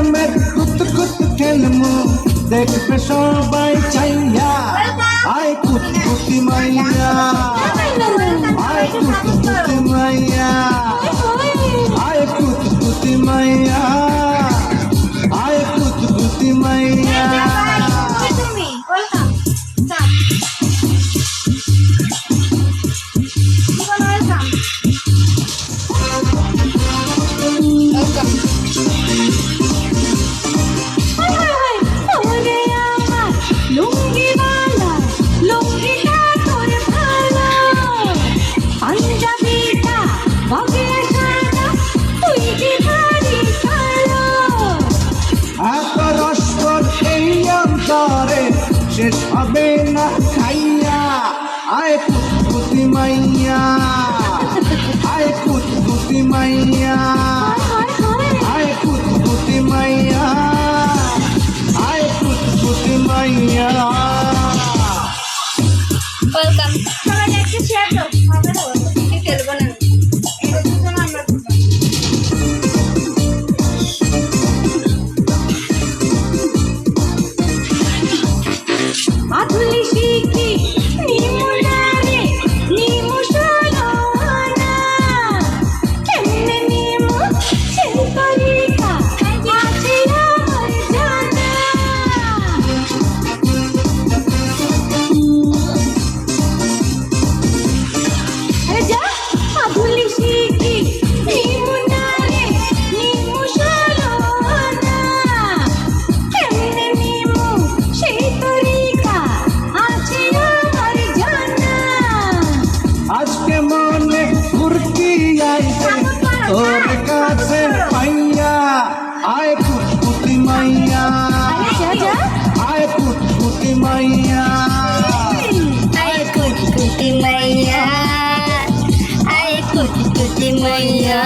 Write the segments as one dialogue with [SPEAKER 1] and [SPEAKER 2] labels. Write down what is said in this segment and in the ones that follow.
[SPEAKER 1] প্রেমের কুত কুত খেলমু দেখবে সবাই চাইয়া আয় কুতকুতি মাইয়া আয় কুতকুতি মাইয়া আয় কুতকুতি মাইয়া আয় কুতকুতি মাইয়া শেষ হবে না খাইয়া আয় কুতকুতি মাইয়া আয় কুতকুতি মাইয়া আয় কুতকুতি মাইয়া আয় কুতকুতি মাইয়া
[SPEAKER 2] ওয়েলকাম সবাই একটা শেয়ার দাও আমরা খেলবো না
[SPEAKER 3] আধুলি শিখি নিমুনারে নিমুশানা কেমনে নিমু সেই তরিকা আছে আমার জানা আরে যা আধুলি শিখি নিমুনারে নিমুশানা কেমনে নিমু সেই তরিকা
[SPEAKER 1] আজকে মনে ফুরকি আইছে তোর কাছে পাইয়া আয় কুতকুতি মাইয়া আয় কুতকুতি মাইয়া
[SPEAKER 2] আয় কুতকুতি মাইয়া আয় কুতকুতি মাইয়া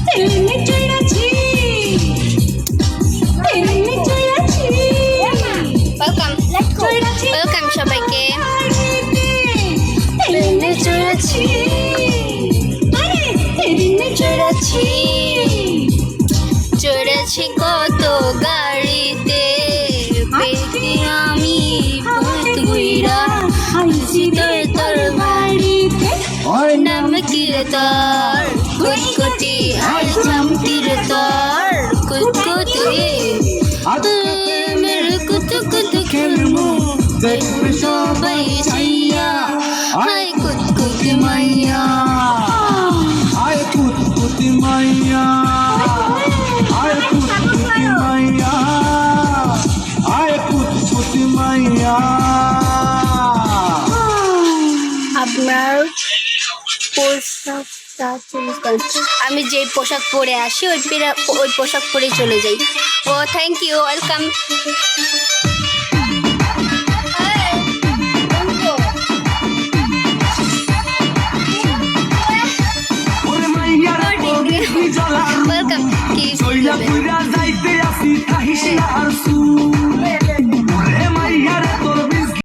[SPEAKER 3] তেলনে চড়াছি তেলনে চড়াছি
[SPEAKER 2] ওয়েলকাম সবাইকে
[SPEAKER 3] তেলনে চড়াছি আরে তেলনে চড়াছি
[SPEAKER 2] চড়েছি কত গাড়িতে পেতে আমি ভূত গুইরা আইছি তোর
[SPEAKER 3] বাড়িতে
[SPEAKER 1] ওই
[SPEAKER 2] নাম কি রে তোর কুতকুতি আর জামতির তোর কুতকুতি মেরে কুতকুতি খেলমু
[SPEAKER 1] দেখবে সবাই চাইয়া
[SPEAKER 2] আয় কুতকুতি মাইয়া
[SPEAKER 1] আয় কুতকুতি মাইয়া আয় কুতকুতি মাইয়া আয় কুতকুতি মাইয়া
[SPEAKER 2] আপনার পোশাকটা চেঞ্জ করছি আমি যে পোশাক পরে আসি ওই পোশাক পরে চলে যাই ও থ্যাংক ইউ ওয়েলকাম ওয়েলকাম কি